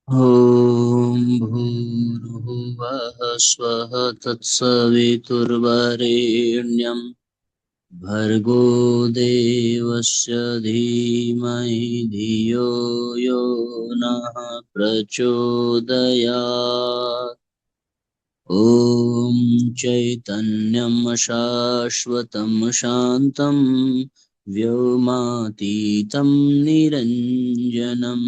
ॐ भूर्भुवः स्वः तत्सवितुर्वरेण्यं भर्गो देवस्य धीमहि धियो यो नः प्रचोदयात्। ॐ चैतन्यं शाश्वतं शान्तं व्योमातीतं निरञ्जनं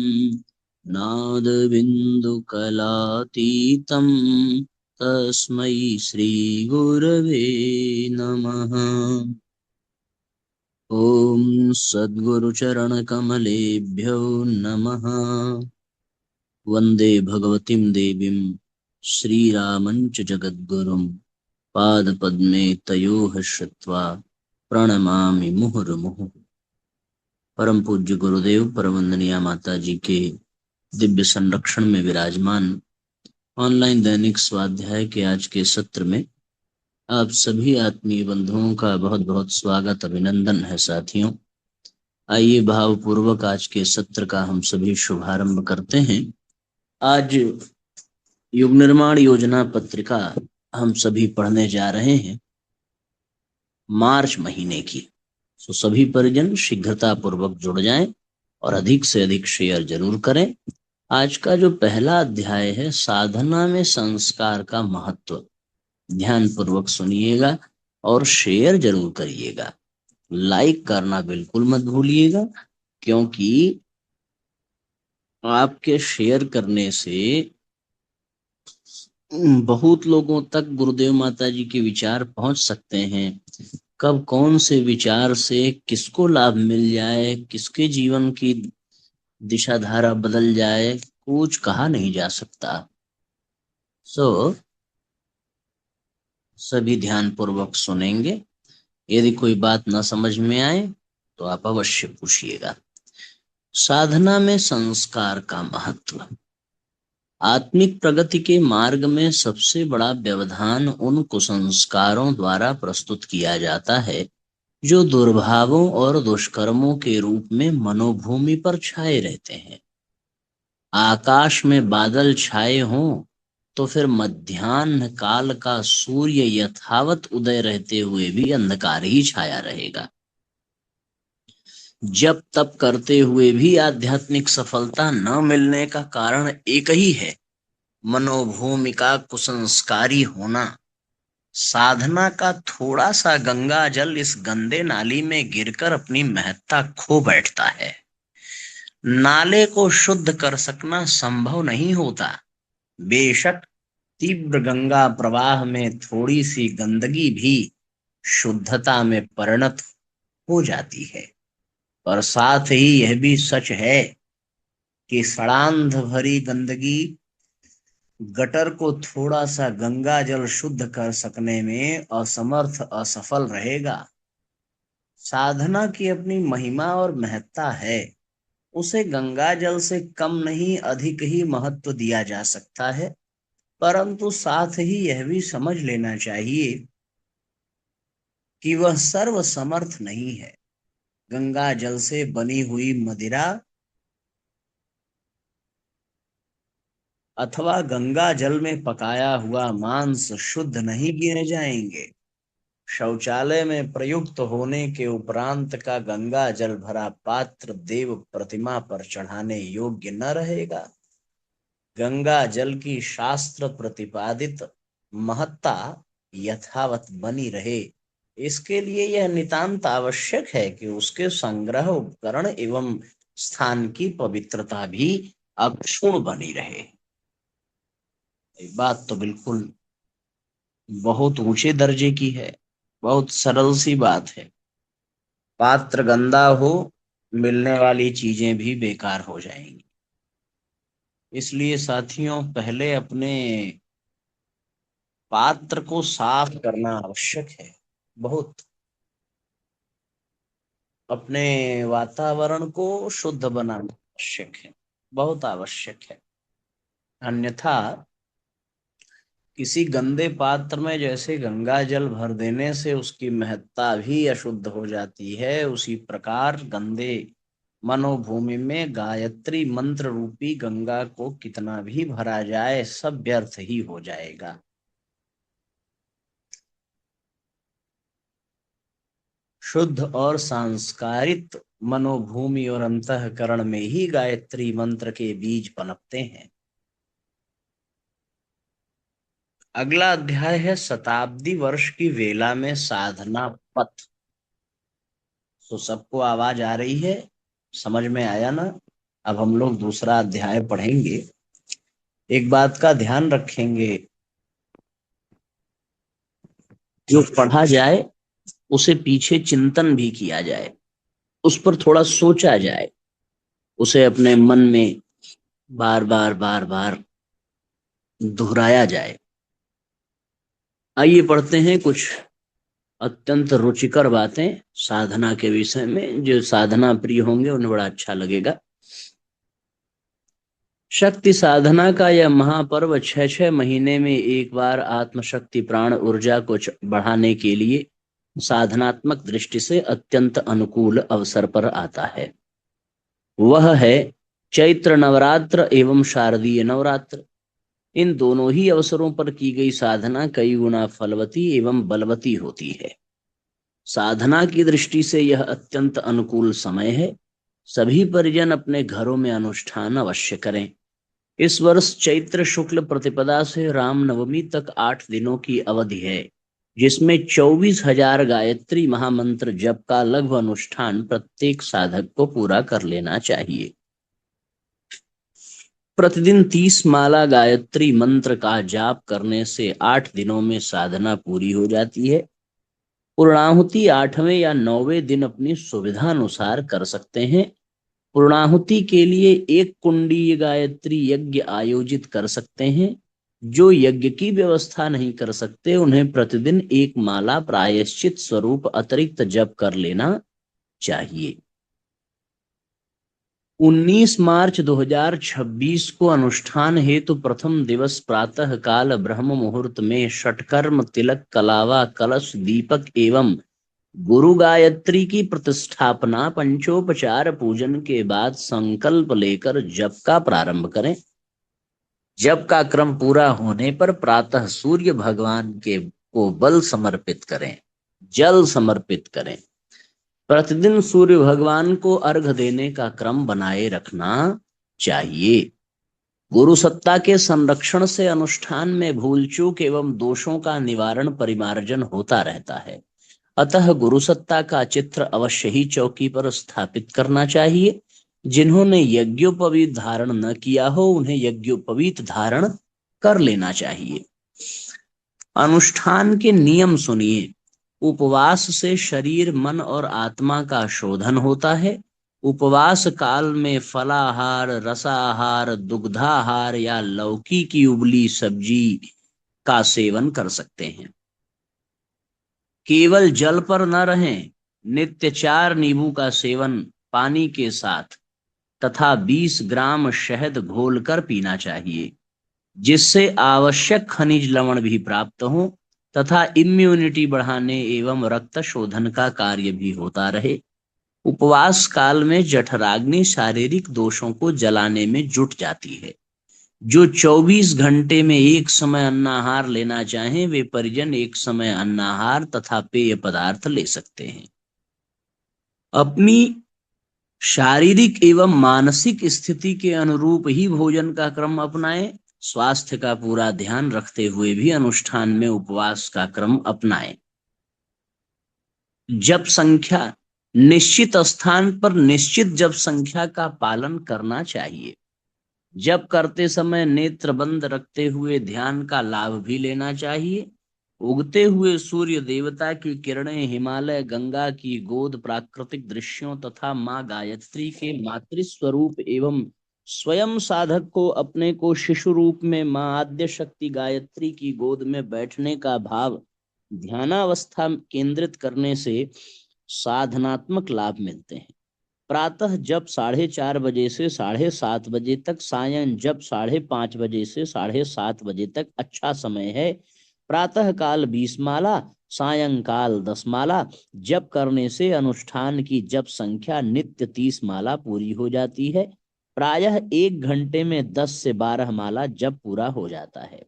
नादबिन्दुकलातीतं तस्मै श्रीगुरवे नमः। ॐ सद्गुरुचरणकमलेभ्यो नमः। वन्दे भगवतीं देवीं श्रीरामञ्च जगद्गुरुं पादपद्मे तयोः श्रुत्वा प्रणमामि मुहुर्मुहुः। परम पूज्य गुरुदेव परमवंदनीय माता जी के दिव्य संरक्षण में विराजमान ऑनलाइन दैनिक स्वाध्याय के आज के सत्र में आप सभी आत्मीय बंधुओं का बहुत बहुत स्वागत अभिनंदन है। साथियों, आइए भावपूर्वक आज के सत्र का हम सभी शुभारंभ करते हैं। आज युग निर्माण योजना पत्रिका हम सभी पढ़ने जा रहे हैं मार्च महीने की। तो सभी परिजन शीघ्रता पूर्वक जुड़ जाएं और अधिक से अधिक शेयर जरूर करें। आज का जो पहला अध्याय है साधना में संस्कार का महत्व, ध्यान पूर्वक सुनिएगा और शेयर जरूर करिएगा। लाइक करना बिल्कुल मत भूलिएगा, क्योंकि आपके शेयर करने से बहुत लोगों तक गुरुदेव माता जी के विचार पहुंच सकते हैं। कब कौन से विचार से किसको लाभ मिल जाए, किसके जीवन की दिशा धारा बदल जाए, कुछ कहा नहीं जा सकता। सभी ध्यान पूर्वक सुनेंगे। यदि कोई बात न समझ में आए तो आप अवश्य पूछिएगा। साधना में संस्कार का महत्व। आत्मिक प्रगति के मार्ग में सबसे बड़ा व्यवधान उन कुसंस्कारों द्वारा प्रस्तुत किया जाता है जो दुर्भावों और दुष्कर्मों के रूप में मनोभूमि पर छाए रहते हैं। आकाश में बादल छाए हों तो फिर मध्याह्न काल का सूर्य यथावत उदय रहते हुए भी अंधकार ही छाया रहेगा। जब तप करते हुए भी आध्यात्मिक सफलता न मिलने का कारण एक ही है, मनोभूमिका कुसंस्कारी होना। साधना का थोड़ा सा गंगा जल इस गंदे नाली में गिरकर अपनी महत्ता खो बैठता है। नाले को शुद्ध कर सकना संभव नहीं होता। बेशक तीव्र गंगा प्रवाह में थोड़ी सी गंदगी भी शुद्धता में परिणत हो जाती है, पर साथ ही यह भी सच है कि सड़ांध भरी गंदगी गटर को थोड़ा सा गंगा जल शुद्ध कर सकने में असमर्थ असफल रहेगा। साधना की अपनी महिमा और महत्ता है, उसे गंगा जल से कम नहीं अधिक ही महत्व दिया जा सकता है। परंतु साथ ही यह भी समझ लेना चाहिए कि वह सर्व समर्थ नहीं है। गंगा जल से बनी हुई मदिरा अथवा गंगा जल में पकाया हुआ मांस शुद्ध नहीं गिने जाएंगे। शौचालय में प्रयुक्त होने के उपरांत का गंगा जल भरा पात्र देव प्रतिमा पर चढ़ाने योग्य न रहेगा। गंगा जल की शास्त्र प्रतिपादित महत्ता यथावत बनी रहे, इसके लिए यह नितांत आवश्यक है कि उसके संग्रह उपकरण एवं स्थान की पवित्रता भी अक्षुण्ण बनी रहे। बात तो बिल्कुल बहुत ऊंचे दर्जे की है, बहुत सरल सी बात है। पात्र गंदा हो, मिलने वाली चीजें भी बेकार हो जाएंगी। इसलिए साथियों, पहले अपने पात्र को साफ करना आवश्यक है। बहुत अपने वातावरण को शुद्ध बनाना आवश्यक है, बहुत आवश्यक है। अन्यथा किसी गंदे पात्र में जैसे गंगा जल भर देने से उसकी महत्ता भी अशुद्ध हो जाती है, उसी प्रकार गंदे मनोभूमि में गायत्री मंत्र रूपी गंगा को कितना भी भरा जाए सब व्यर्थ ही हो जाएगा। शुद्ध और संस्कारित मनोभूमि और अंतःकरण में ही गायत्री मंत्र के बीज पनपते हैं। अगला अध्याय है शताब्दी वर्ष की वेला में साधना पथ। तो सबको आवाज आ रही है, समझ में आया ना? अब हम लोग दूसरा अध्याय पढ़ेंगे। एक बात का ध्यान रखेंगे, जो पढ़ा जाए उसे पीछे चिंतन भी किया जाए, उस पर थोड़ा सोचा जाए, उसे अपने मन में बार बार बार बार दोहराया जाए। आइए पढ़ते हैं कुछ अत्यंत रुचिकर बातें साधना के विषय में। जो साधना प्रिय होंगे उन्हें बड़ा अच्छा लगेगा। शक्ति साधना का यह महापर्व 6-6 महीने में एक बार आत्मशक्ति प्राण ऊर्जा को बढ़ाने के लिए साधनात्मक दृष्टि से अत्यंत अनुकूल अवसर पर आता है। वह है चैत्र नवरात्र एवं शारदीय नवरात्र। इन दोनों ही अवसरों पर की गई साधना कई गुना फलवती एवं बलवती होती है। साधना की दृष्टि से यह अत्यंत अनुकूल समय है। सभी परिजन अपने घरों में अनुष्ठान अवश्य करें। इस वर्ष चैत्र शुक्ल प्रतिपदा से रामनवमी तक 8 दिनों की अवधि है, जिसमें 24,000 गायत्री महामंत्र जप का लघु अनुष्ठान प्रत्येक साधक को पूरा कर लेना चाहिए। प्रतिदिन 30 माला गायत्री मंत्र का जाप करने से 8 दिनों में साधना पूरी हो जाती है। पूर्णाहुति 8वें या 9वें दिन अपनी सुविधा अनुसार कर सकते हैं। पूर्णाहुति के लिए 1 कुंडी गायत्री यज्ञ आयोजित कर सकते हैं। जो यज्ञ की व्यवस्था नहीं कर सकते उन्हें प्रतिदिन 1 माला प्रायश्चित स्वरूप अतिरिक्त जप कर लेना चाहिए। 19 मार्च 2026 को अनुष्ठान हेतु प्रथम दिवस प्रातः काल ब्रह्म मुहूर्त में षटकर्म तिलक कलावा कलश दीपक एवं गुरु गायत्री की प्रतिष्ठापना पंचोपचार पूजन के बाद संकल्प लेकर जप का प्रारंभ करें। जप का क्रम पूरा होने पर प्रातः सूर्य भगवान को बल समर्पित करें, जल समर्पित करें। प्रतिदिन सूर्य भगवान को अर्घ देने का क्रम बनाए रखना चाहिए। गुरु सत्ता के संरक्षण से अनुष्ठान में भूल चूक एवं दोषों का निवारण परिमार्जन होता रहता है। अतः गुरु सत्ता का चित्र अवश्य ही चौकी पर स्थापित करना चाहिए। जिन्होंने यज्ञोपवीत धारण न किया हो उन्हें यज्ञोपवीत धारण कर लेना चाहिए। अनुष्ठान के नियम सुनिए। उपवास से शरीर मन और आत्मा का शोधन होता है। उपवास काल में फलाहार, रसाहार, दुग्धाहार या लौकी की उबली सब्जी का सेवन कर सकते हैं। केवल जल पर न रहें। नित्य 4 नींबू का सेवन पानी के साथ तथा 20 ग्राम शहद घोलकर पीना चाहिए, जिससे आवश्यक खनिज लवण भी प्राप्त हो तथा इम्यूनिटी बढ़ाने एवं रक्त शोधन का कार्य भी होता रहे। उपवास काल में जठराग्नि शारीरिक दोषों को जलाने में जुट जाती है। जो 24 घंटे में एक समय अन्नाहार लेना चाहें वे परिजन एक समय अन्नाहार तथा पेय पदार्थ ले सकते हैं। अपनी शारीरिक एवं मानसिक स्थिति के अनुरूप ही भोजन का क्रम अपनाएं। स्वास्थ्य का पूरा ध्यान रखते हुए भी अनुष्ठान में उपवास का क्रम अपनाएं। जप संख्या निश्चित स्थान पर निश्चित जप संख्या का पालन करना चाहिए। जप करते समय नेत्र बंद रखते हुए ध्यान का लाभ भी लेना चाहिए। उगते हुए सूर्य देवता की किरणें, हिमालय, गंगा की गोद, प्राकृतिक दृश्यों तथा माँ गायत्री के मातृस्वरूप एवं स्वयं साधक को अपने को शिशु रूप में माँ आद्य शक्ति गायत्री की गोद में बैठने का भाव ध्यानावस्था केंद्रित करने से साधनात्मक लाभ मिलते हैं। प्रातः जप 4:30 बजे से 7:30 बजे तक, सायं जप 5:30 बजे से 7:30 बजे तक अच्छा समय है। प्रातः काल 20 माला, सायंकाल 10 माला जप करने से अनुष्ठान की जप संख्या नित्य 30 माला पूरी हो जाती है। प्रायः 1 घंटे में 10 से 12 माला जप पूरा हो जाता है।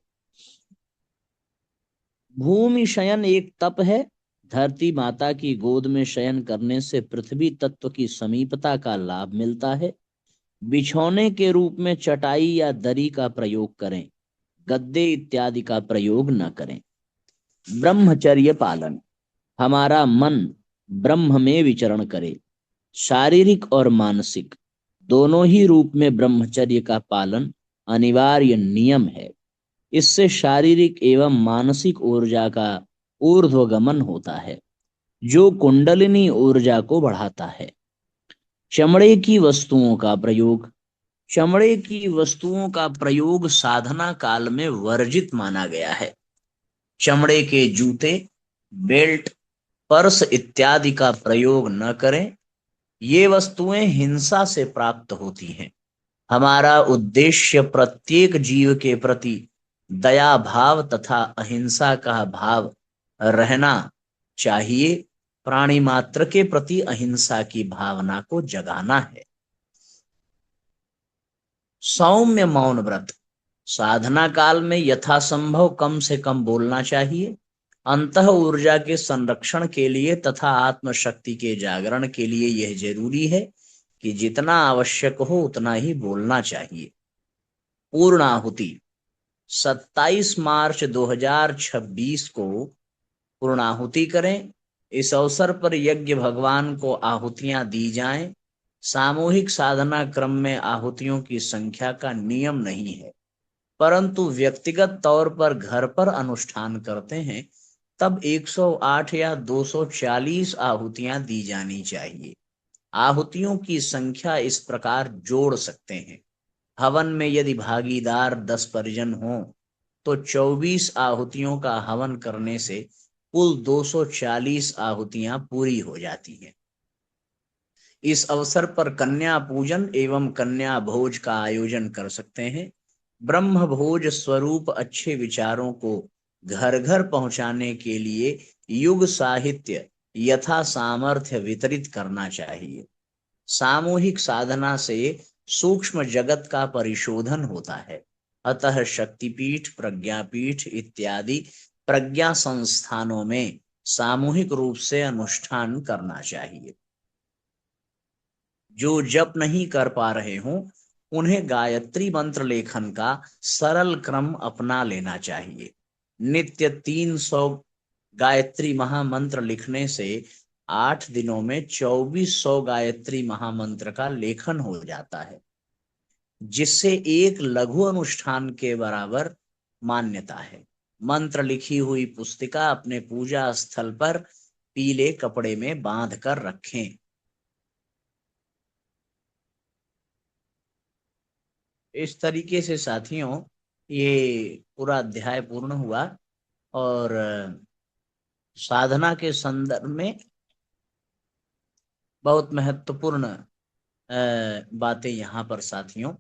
भूमि शयन एक तप है। धरती माता की गोद में शयन करने से पृथ्वी तत्व की समीपता का लाभ मिलता है। बिछौने के रूप में चटाई या दरी का प्रयोग करें, गद्दे इत्यादि का प्रयोग न करें। ब्रह्मचर्य पालन, हमारा मन ब्रह्म में विचरण करे। शारीरिक और मानसिक दोनों ही रूप में ब्रह्मचर्य का पालन अनिवार्य नियम है। इससे शारीरिक एवं मानसिक ऊर्जा का ऊर्ध्वगमन होता है, जो कुंडलिनी ऊर्जा को बढ़ाता है। चमड़े की वस्तुओं का प्रयोग, चमड़े की वस्तुओं का प्रयोग साधना काल में वर्जित माना गया है। चमड़े के जूते, बेल्ट, पर्स इत्यादि का प्रयोग न करें। ये वस्तुएं हिंसा से प्राप्त होती हैं। हमारा उद्देश्य प्रत्येक जीव के प्रति दया भाव तथा अहिंसा का भाव रहना चाहिए। प्राणी मात्र के प्रति अहिंसा की भावना को जगाना है। सौम्य मौन व्रत, साधना काल में यथासंभव कम से कम बोलना चाहिए। अंतः ऊर्जा के संरक्षण के लिए तथा आत्मशक्ति के जागरण के लिए यह जरूरी है कि जितना आवश्यक हो उतना ही बोलना चाहिए। पूर्णाहुति, 27 मार्च 2026 को पूर्णाहुति करें। इस अवसर पर यज्ञ भगवान को आहुतियां दी जाएं। सामूहिक साधना क्रम में आहुतियों की संख्या का नियम नहीं है, परंतु व्यक्तिगत तौर पर घर पर अनुष्ठान करते हैं तब 108 या 240 आहुतियां दी जानी चाहिए। आहुतियों की संख्या इस प्रकार जोड़ सकते हैं। हवन में यदि भागीदार 10 परिजन हों तो 24 आहुतियों का हवन करने से कुल 240 आहुतियां पूरी हो जाती हैं। इस अवसर पर कन्या पूजन एवं कन्या भोज का आयोजन कर सकते हैं। ब्रह्म भोज स्वरूप अच्छे विचारों को घर घर पहुंचाने के लिए युग साहित्य यथा सामर्थ्य वितरित करना चाहिए। सामूहिक साधना से सूक्ष्म जगत का परिशोधन होता है। अतः शक्तिपीठ, प्रज्ञापीठ इत्यादि प्रज्ञा संस्थानों में सामूहिक रूप से अनुष्ठान करना चाहिए। जो जप नहीं कर पा रहे हों उन्हें गायत्री मंत्र लेखन का सरल क्रम अपना लेना चाहिए। नित्य 300 गायत्री महामंत्र लिखने से 8 दिनों में 2400 गायत्री महामंत्र का लेखन हो जाता है, जिससे एक लघु अनुष्ठान के बराबर मान्यता है। मंत्र लिखी हुई पुस्तिका अपने पूजा स्थल पर पीले कपड़े में बांध कर रखें। इस तरीके से साथियों ये पूरा अध्याय पूर्ण हुआ और साधना के संदर्भ में बहुत महत्वपूर्ण बातें यहाँ पर साथियों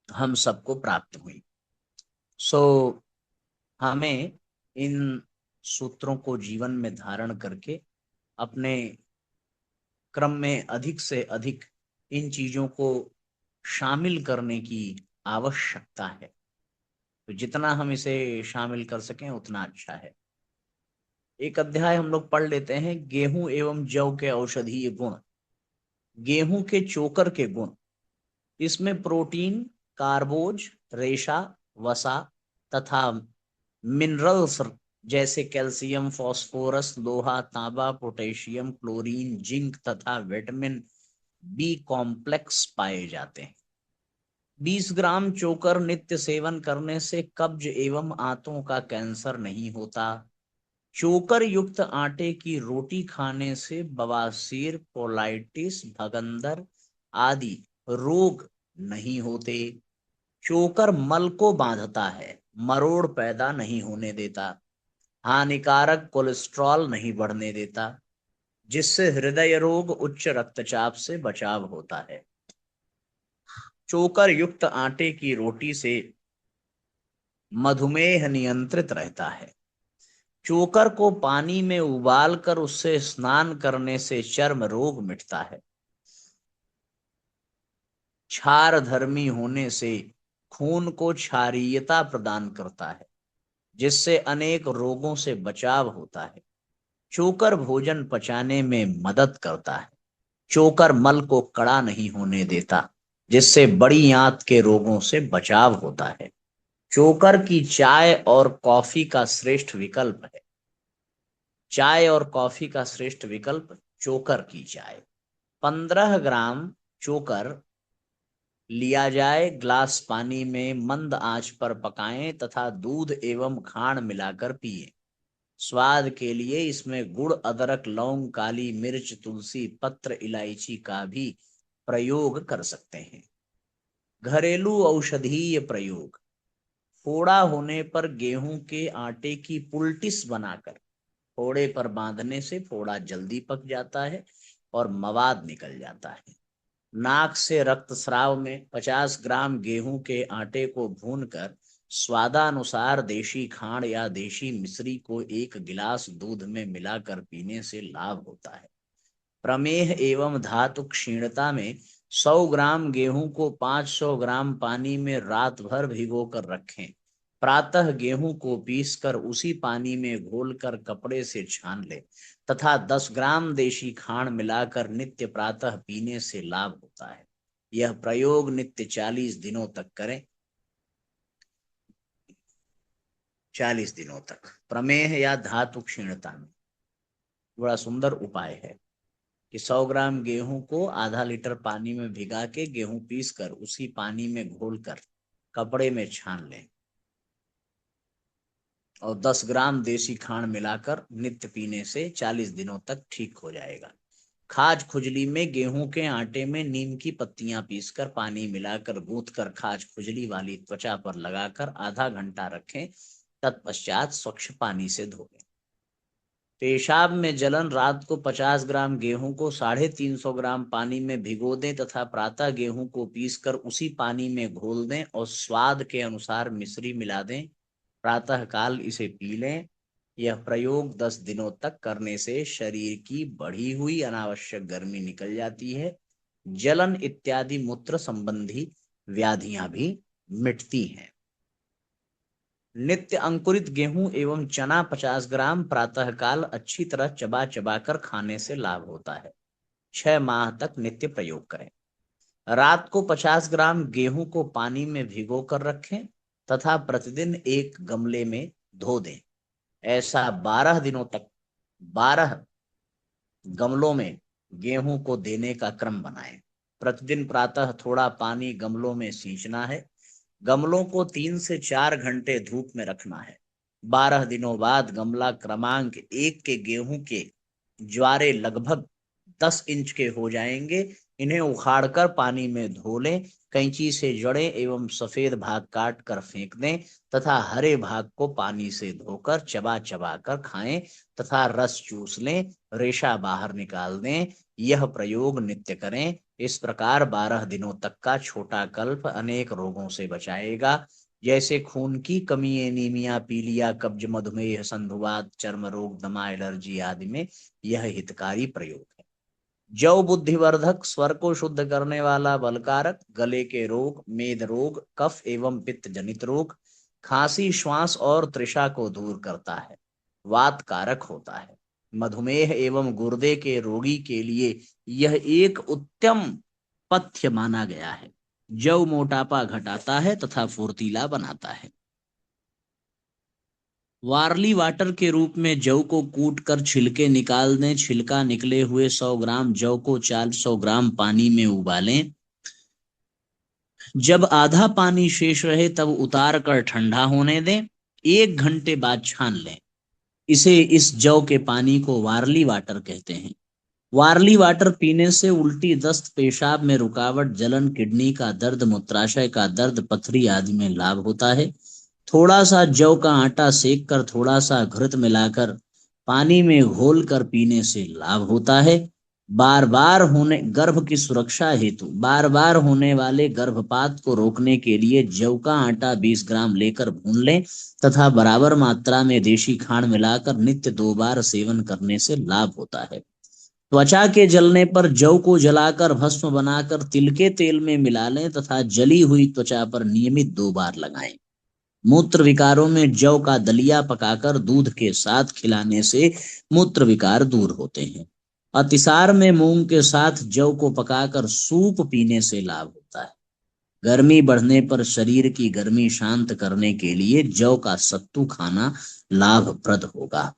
हम सबको प्राप्त हुई। सो हमें इन सूत्रों को जीवन में धारण करके अपने क्रम में अधिक से अधिक इन चीजों को शामिल करने की आवश्यकता है। तो जितना हम इसे शामिल कर सकें उतना अच्छा है। एक अध्याय हम लोग पढ़ लेते हैं, गेहूं एवं जौ के औषधीय गुण। गेहूं के चोकर के गुण, इसमें प्रोटीन, कार्बोज, रेशा, वसा तथा मिनरल्स जैसे कैल्शियम, फास्फोरस, लोहा, तांबा, पोटेशियम, क्लोरीन, जिंक तथा विटामिन बी कॉम्प्लेक्स पाए जाते हैं। 20 ग्राम चोकर नित्य सेवन करने से कब्ज एवं आंतों का कैंसर नहीं होता। चोकर युक्त आटे की रोटी खाने से बवासीर, कोलाइटिस, भगंदर आदि रोग नहीं होते। चोकर मल को बांधता है, मरोड़ पैदा नहीं होने देता। हानिकारक कोलेस्ट्रॉल नहीं बढ़ने देता, जिससे हृदय रोग, उच्च रक्तचाप से बचाव होता है। चोकर युक्त आटे की रोटी से मधुमेह नियंत्रित रहता है। चोकर को पानी में उबालकर उससे स्नान करने से चर्म रोग मिटता है। क्षार धर्मी होने से खून को क्षारीयता प्रदान करता है, जिससे अनेक रोगों से बचाव होता है। चोकर भोजन पचाने में मदद करता है। चोकर मल को कड़ा नहीं होने देता, जिससे बड़ी आंत के रोगों से बचाव होता है। चोकर की चाय और कॉफी का श्रेष्ठ विकल्प है। चाय और कॉफी का श्रेष्ठ विकल्प चोकर की चाय। 15 ग्राम चोकर लिया जाए, ग्लास पानी में मंद आंच पर पकाएं तथा दूध एवं खांड मिलाकर पिएं। स्वाद के लिए इसमें गुड़, अदरक, लौंग, काली मिर्च, तुलसी पत्र, इलायची का भी प्रयोग कर सकते हैं। घरेलू औषधीय प्रयोग। फोड़ा होने पर गेहूं के आटे की पुलटिस बनाकर फोड़े पर बांधने से फोड़ा जल्दी पक जाता है और मवाद निकल जाता है। नाक से रक्तस्राव में 50 ग्राम गेहूं के आटे को भूनकर स्वादानुसार देशी खांड या देशी मिश्री को 1 गिलास दूध में मिलाकर पीने से लाभ होता है। प्रमेह एवं धातु क्षीणता में 100 ग्राम गेहूं को 500 ग्राम पानी में रात भर भिगोकर रखें। प्रातः गेहूं को पीसकर उसी पानी में घोलकर कपड़े से छान ले तथा 10 ग्राम देशी खांड मिलाकर नित्य प्रातः पीने से लाभ होता है। यह प्रयोग नित्य 40 दिनों तक करें। 40 दिनों तक। प्रमेह या धातु क्षीणता में बड़ा सुंदर उपाय है कि 100 ग्राम गेहूं को आधा लीटर पानी में भिगा के गेहूं पीसकर उसी पानी में घोलकर कपड़े में छान लें और 10 ग्राम देसी खांड मिलाकर नित्य पीने से 40 दिनों तक ठीक हो जाएगा। खाज खुजली में गेहूं के आटे में नीम की पत्तियां पीसकर पानी मिलाकर गूंथकर खाज खुजली वाली त्वचा पर लगाकर आधा घंटा रखें। तत्पश्चात स्वच्छ पानी से धो लें। पेशाब में जलन। रात को 50 ग्राम गेहूं को 350 ग्राम पानी में भिगो दें तथा प्रातः गेहूं को पीसकर उसी पानी में घोल दें और स्वाद के अनुसार मिश्री मिला दें। प्रातः काल इसे पी लें। यह प्रयोग 10 दिनों तक करने से शरीर की बढ़ी हुई अनावश्यक गर्मी निकल जाती है। जलन इत्यादि मूत्र संबंधी व्याधियां भी मिटती हैं। नित्य अंकुरित गेहूं एवं चना 50 ग्राम प्रातःकाल अच्छी तरह चबा चबा कर खाने से लाभ होता है। 6 माह तक नित्य प्रयोग करें। रात को 50 ग्राम गेहूं को पानी में भिगो कर रखें तथा प्रतिदिन एक गमले में धो दें। ऐसा 12 दिनों तक 12 गमलों में गेहूं को देने का क्रम बनाएं। प्रतिदिन प्रातः थोड़ा पानी गमलों में सींचना है। गमलों को 3 से 4 घंटे धूप में रखना है। 12 दिनों बाद गमला क्रमांक 1 के गेहूं के ज्वारे लगभग 10 इंच के हो जाएंगे। इन्हें उखाड़कर पानी में धो लें। कैंची से जड़ें एवं सफेद भाग काट कर फेंक दें तथा हरे भाग को पानी से धोकर चबा चबा कर खाएं तथा रस चूस लें, रेशा बाहर निकाल दें। यह प्रयोग नित्य करें। इस प्रकार 12 दिनों तक का छोटा कल्प अनेक रोगों से बचाएगा, जैसे खून की कमी, एनीमिया, पीलिया, कब्ज, मधुमेह, संधिवात, चर्म रोग, दमा, एलर्जी आदि में यह हितकारी प्रयोग है। जौ बुद्धिवर्धक, स्वर को शुद्ध करने वाला, बलकारक, गले के रोग, मेद रोग, कफ एवं पित्त जनित रोग, खांसी, श्वास और तृषा को दूर करता है। वात कारक होता है। मधुमेह एवं गुर्दे के रोगी के लिए यह एक उत्तम पथ्य माना गया है। जौ मोटापा घटाता है तथा फुर्तीला बनाता है। वारली वाटर के रूप में जौ को कूट कर छिलके निकाल दें। छिलका निकले हुए 100 ग्राम जौ को 400 ग्राम पानी में उबालें। जब आधा पानी शेष रहे तब उतार कर ठंडा होने दें। 1 घंटे बाद छान लें। इस जौ के पानी को वारली वाटर कहते हैं। वारली वाटर पीने से उल्टी, दस्त, पेशाब में रुकावट, जलन, किडनी का दर्द, मूत्राशय का दर्द, पथरी आदि में लाभ होता है। थोड़ा सा जौ का आटा सेक कर थोड़ा सा घृत मिलाकर पानी में घोल कर पीने से लाभ होता है। गर्भ की सुरक्षा हेतु बार बार होने वाले गर्भपात को रोकने के लिए जौ का आटा 20 ग्राम लेकर भून लें तथा बराबर मात्रा में देशी खांड मिलाकर नित्य 2 बार सेवन करने से लाभ होता है। त्वचा के जलने पर जौ को जलाकर भस्म बनाकर तिल के तेल में मिला लें तथा जली हुई त्वचा पर नियमित 2 बार लगाएं। मूत्र विकारों में जौ का दलिया पकाकर दूध के साथ खिलाने से मूत्र विकार दूर होते हैं। अतिसार में मूंग के साथ जौ को पकाकर सूप पीने से लाभ होता है। गर्मी बढ़ने पर शरीर की गर्मी शांत करने के लिए जौ का सत्तू खाना लाभप्रद होगा।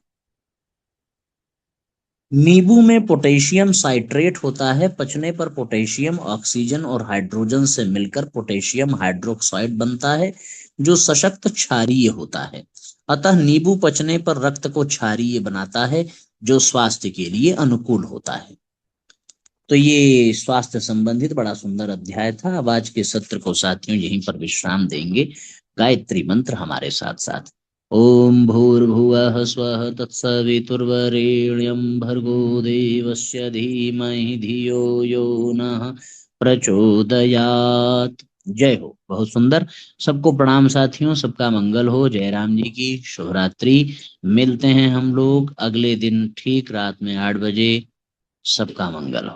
नींबू में पोटेशियम साइट्रेट होता है। पचने पर पोटेशियम ऑक्सीजन और हाइड्रोजन से मिलकर पोटेशियम हाइड्रोक्साइड बनता है जो सशक्त क्षारीय होता है। अतः नींबू पचने पर रक्त को क्षारीय बनाता है जो स्वास्थ्य के लिए अनुकूल होता है। तो ये स्वास्थ्य संबंधित बड़ा सुंदर अध्याय था। अब आज के सत्र को साथियों यहीं पर विश्राम देंगे। गायत्री मंत्र हमारे साथ साथ। ओम भूर्भुवः स्वः तत्सवितुर्वरेण्यं भर्गो देवस्य धीमहि धियो यो नः प्रचोदयात्। जय हो। बहुत सुंदर। सबको प्रणाम साथियों, सबका मंगल हो। जय राम जी की। शुभ रात्रि। मिलते हैं हम लोग अगले दिन ठीक रात में 8 बजे। सबका मंगल हो।